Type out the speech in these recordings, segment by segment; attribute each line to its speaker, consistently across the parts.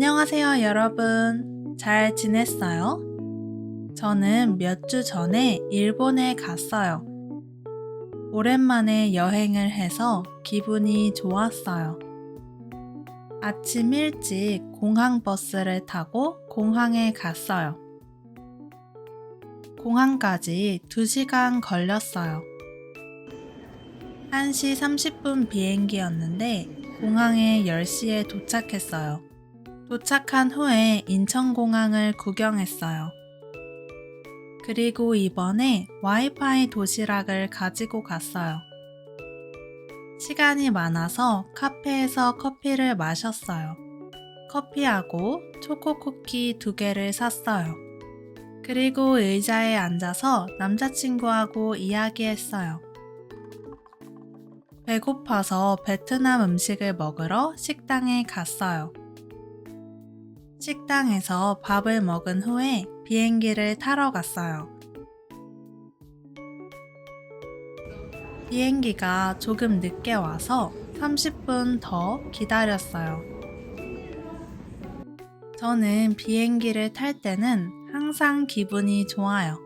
Speaker 1: 안녕하세요, 여러분. 잘 지냈어요? 저는 몇 주 전에 일본에 갔어요. 오랜만에 여행을 해서 기분이 좋았어요. 아침 일찍 공항 버스를 타고 공항에 갔어요. 공항까지 2시간 걸렸어요. 1시 30분 비행기였는데 공항에 10시에 도착했어요. 도착한 후에 인천공항을 구경했어요. 그리고 이번에 와이파이 도시락을 가지고 갔어요. 시간이 많아서 카페에서 커피를 마셨어요. 커피하고 초코쿠키 2개를 샀어요. 그리고 의자에 앉아서 남자친구하고 이야기했어요. 배고파서 베트남 음식을 먹으러 식당에 갔어요. 식당에서 밥을 먹은 후에 비행기를 타러 갔어요. 비행기가 조금 늦게 와서 30분 더 기다렸어요. 저는 비행기를 탈 때는 항상 기분이 좋아요.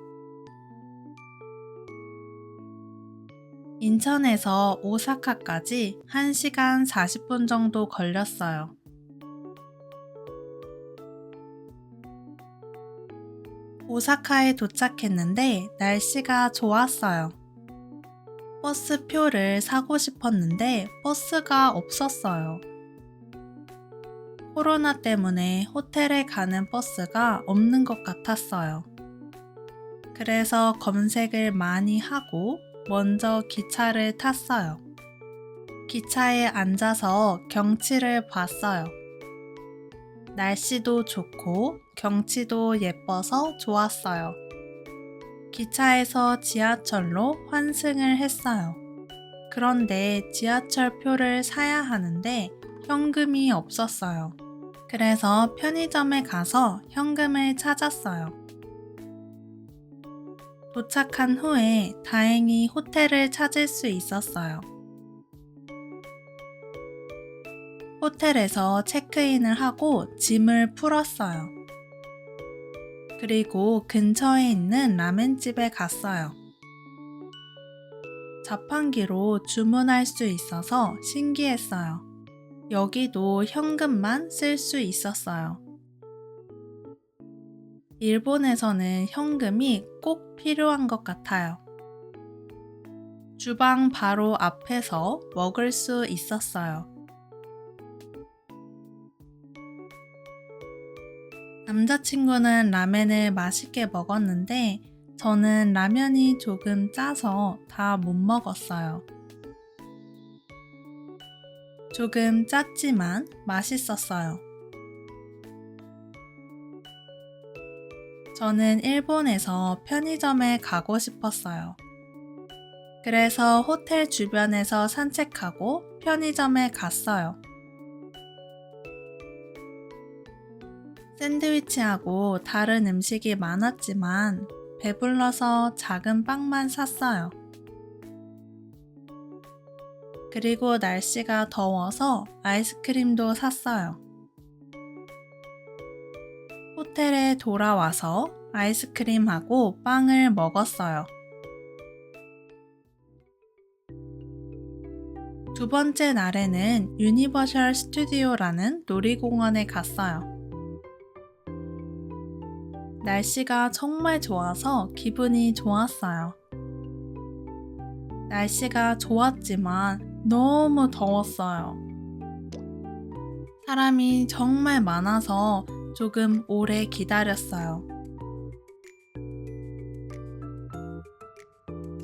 Speaker 1: 인천에서 오사카까지 1시간 40분 정도 걸렸어요. 오사카에 도착했는데 날씨가 좋았어요. 버스 표를 사고 싶었는데 버스가 없었어요. 코로나 때문에 호텔에 가는 버스가 없는 것 같았어요. 그래서 검색을 많이 하고 먼저 기차를 탔어요. 기차에 앉아서 경치를 봤어요. 날씨도 좋고 경치도 예뻐서 좋았어요. 기차에서 지하철로 환승을 했어요. 그런데 지하철 표를 사야 하는데 현금이 없었어요. 그래서 편의점에 가서 현금을 찾았어요. 도착한 후에 다행히 호텔을 찾을 수 있었어요. 호텔에서 체크인을 하고 짐을 풀었어요. 그리고 근처에 있는 라멘집에 갔어요. 자판기로 주문할 수 있어서 신기했어요. 여기도 현금만 쓸 수 있었어요. 일본에서는 현금이 꼭 필요한 것 같아요. 주방 바로 앞에서 먹을 수 있었어요. 남자친구는 라멘을 맛있게 먹었는데 저는 라면이 조금 짜서 다 못 먹었어요. 조금 짰지만 맛있었어요. 저는 일본에서 편의점에 가고 싶었어요. 그래서 호텔 주변에서 산책하고 편의점에 갔어요. 샌드위치하고 다른 음식이 많았지만 배불러서 작은 빵만 샀어요. 그리고 날씨가 더워서 아이스크림도 샀어요. 호텔에 돌아와서 아이스크림하고 빵을 먹었어요. 두 번째 날에는 유니버셜 스튜디오라는 놀이공원에 갔어요. 날씨가 정말 좋아서 기분이 좋았어요. 날씨가 좋았지만 너무 더웠어요. 사람이 정말 많아서 조금 오래 기다렸어요.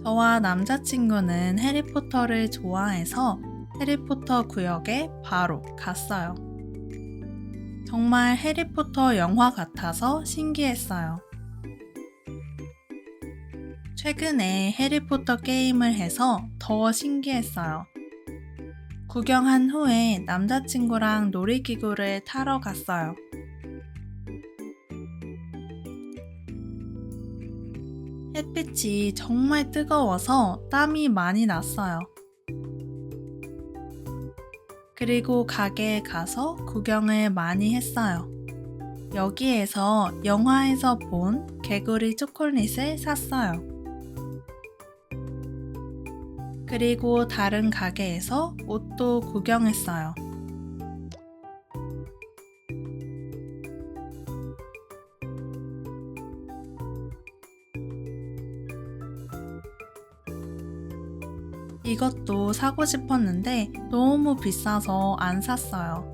Speaker 1: 저와 남자친구는 해리포터를 좋아해서 해리포터 구역에 바로 갔어요. 정말 해리포터 영화 같아서 신기했어요. 최근에 해리포터 게임을 해서 더 신기했어요. 구경한 후에 남자친구랑 놀이기구를 타러 갔어요. 햇빛이 정말 뜨거워서 땀이 많이 났어요. 그리고 가게에 가서 구경을 많이 했어요. 여기에서 영화에서 본 개구리 초콜릿을 샀어요. 그리고 다른 가게에서 옷도 구경했어요. 이것도 사고 싶었는데 너무 비싸서 안 샀어요.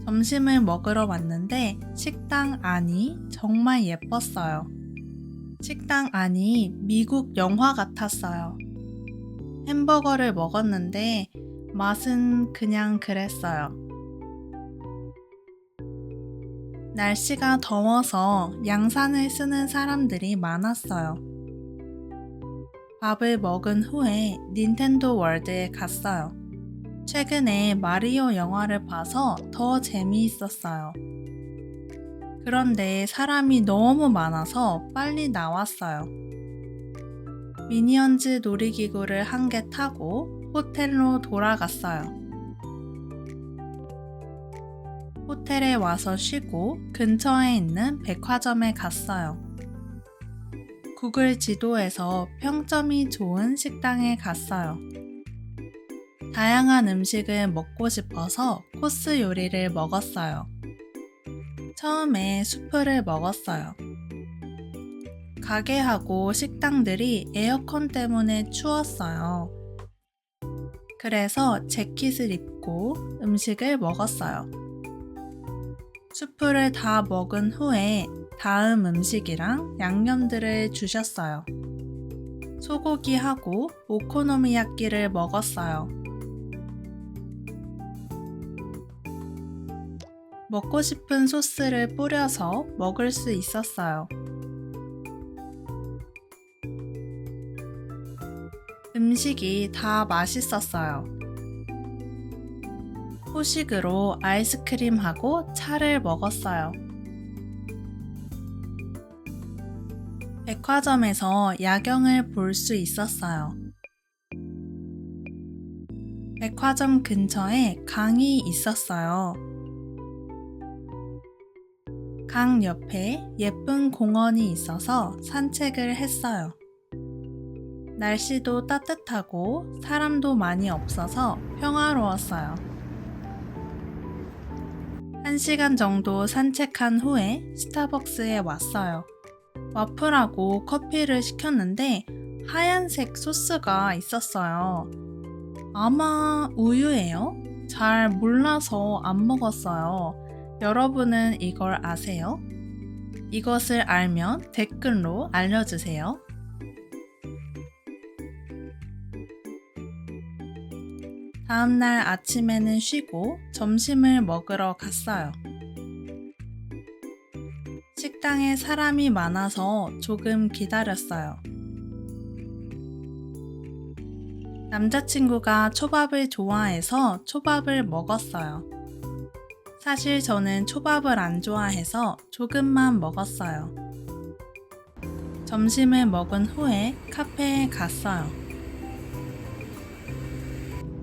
Speaker 1: 점심을 먹으러 왔는데 식당 안이 정말 예뻤어요. 식당 안이 미국 영화 같았어요. 햄버거를 먹었는데 맛은 그냥 그랬어요. 날씨가 더워서 양산을 쓰는 사람들이 많았어요. 밥을 먹은 후에 닌텐도 월드에 갔어요. 최근에 마리오 영화를 봐서 더 재미있었어요. 그런데 사람이 너무 많아서 빨리 나왔어요. 미니언즈 놀이기구를 한 개 타고 호텔로 돌아갔어요. 호텔에 와서 쉬고 근처에 있는 백화점에 갔어요. 구글 지도에서 평점이 좋은 식당에 갔어요. 다양한 음식을 먹고 싶어서 코스 요리를 먹었어요. 처음에 수프를 먹었어요. 가게하고 식당들이 에어컨 때문에 추웠어요. 그래서 재킷을 입고 음식을 먹었어요. 수프를 다 먹은 후에 다음 음식이랑 양념들을 주셨어요. 소고기하고 오코노미야끼를 먹었어요. 먹고 싶은 소스를 뿌려서 먹을 수 있었어요. 음식이 다 맛있었어요. 후식으로 아이스크림하고 차를 먹었어요. 백화점에서 야경을 볼 수 있었어요. 백화점 근처에 강이 있었어요. 강 옆에 예쁜 공원이 있어서 산책을 했어요. 날씨도 따뜻하고 사람도 많이 없어서 평화로웠어요. 1시간 정도 산책한 후에 스타벅스에 왔어요. 와플하고 커피를 시켰는데 하얀색 소스가 있었어요. 아마 우유예요? 잘 몰라서 안 먹었어요. 여러분은 이걸 아세요? 이것을 알면 댓글로 알려주세요. 다음날 아침에는 쉬고 점심을 먹으러 갔어요. 식당에 사람이 많아서 조금 기다렸어요. 남자친구가 초밥을 좋아해서 초밥을 먹었어요. 사실 저는 초밥을 안 좋아해서 조금만 먹었어요. 점심을 먹은 후에 카페에 갔어요.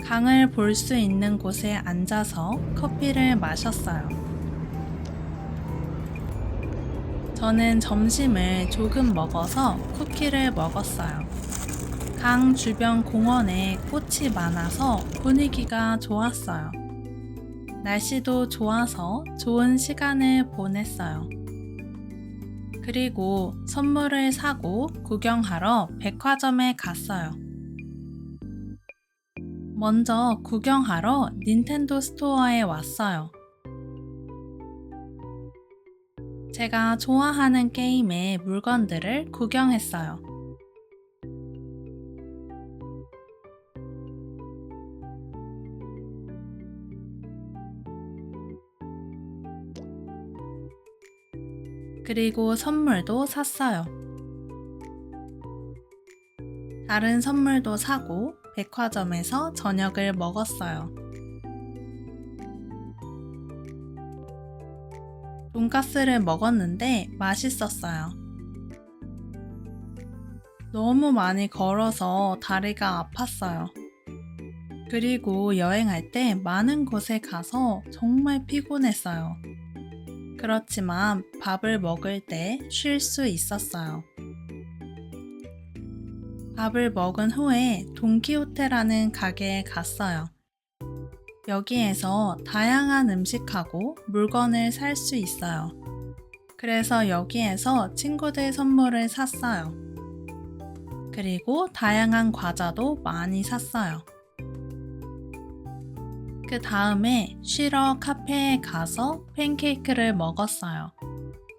Speaker 1: 강을 볼 수 있는 곳에 앉아서 커피를 마셨어요. 저는 점심을 조금 먹어서 쿠키를 먹었어요. 강 주변 공원에 꽃이 많아서 분위기가 좋았어요. 날씨도 좋아서 좋은 시간을 보냈어요. 그리고 선물을 사고 구경하러 백화점에 갔어요. 먼저 구경하러 닌텐도 스토어에 왔어요. 제가 좋아하는 게임의 물건들을 구경했어요. 그리고 선물도 샀어요. 다른 선물도 사고 백화점에서 저녁을 먹었어요. 돈가스를 먹었는데 맛있었어요. 너무 많이 걸어서 다리가 아팠어요. 그리고 여행할 때 많은 곳에 가서 정말 피곤했어요. 그렇지만 밥을 먹을 때 쉴 수 있었어요. 밥을 먹은 후에 돈키호테라는 가게에 갔어요. 여기에서 다양한 음식하고 물건을 살 수 있어요. 그래서 여기에서 친구들 선물을 샀어요. 그리고 다양한 과자도 많이 샀어요. 그 다음에 쉬러 카페에 가서 팬케이크를 먹었어요.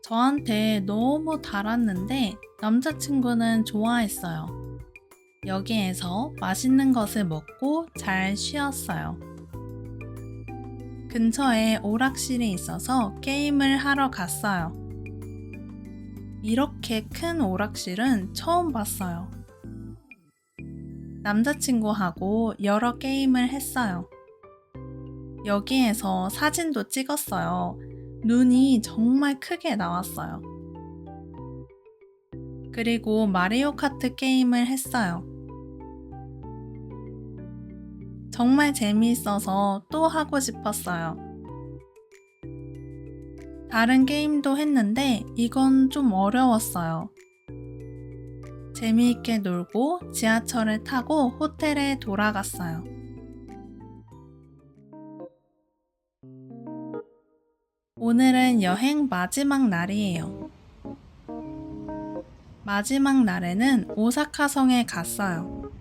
Speaker 1: 저한테 너무 달았는데 남자친구는 좋아했어요. 여기에서 맛있는 것을 먹고 잘 쉬었어요. 근처에 오락실이 있어서 게임을 하러 갔어요. 이렇게 큰 오락실은 처음 봤어요. 남자친구하고 여러 게임을 했어요. 여기에서 사진도 찍었어요. 눈이 정말 크게 나왔어요. 그리고 마리오 카트 게임을 했어요. 정말 재미있어서 또 하고 싶었어요. 다른 게임도 했는데 이건 좀 어려웠어요. 재미있게 놀고 지하철을 타고 호텔에 돌아갔어요. 오늘은 여행 마지막 날이에요. 마지막 날에는 오사카 성에 갔어요.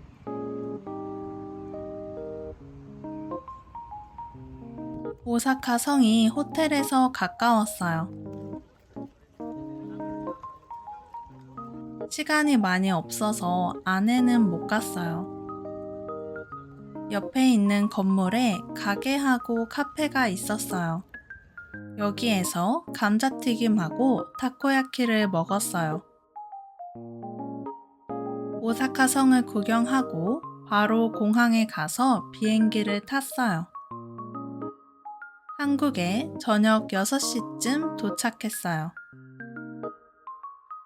Speaker 1: 오사카 성이 호텔에서 가까웠어요. 시간이 많이 없어서 안에는 못 갔어요. 옆에 있는 건물에 가게하고 카페가 있었어요. 여기에서 감자튀김하고 타코야키를 먹었어요. 오사카 성을 구경하고 바로 공항에 가서 비행기를 탔어요. 한국에 저녁 6시쯤 도착했어요.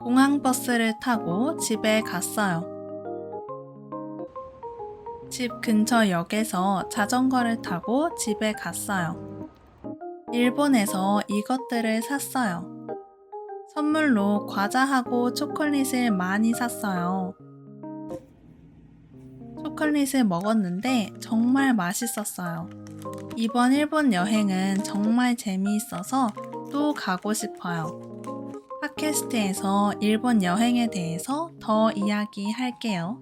Speaker 1: 공항버스를 타고 집에 갔어요. 집 근처 역에서 자전거를 타고 집에 갔어요. 일본에서 이것들을 샀어요. 선물로 과자하고 초콜릿을 많이 샀어요. 초콜릿을 먹었는데 정말 맛있었어요. 이번 일본 여행은 정말 재미있어서 또 가고 싶어요. 팟캐스트에서 일본 여행에 대해서 더 이야기할게요.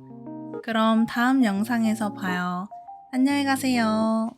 Speaker 1: 그럼 다음 영상에서 봐요. 안녕히 가세요.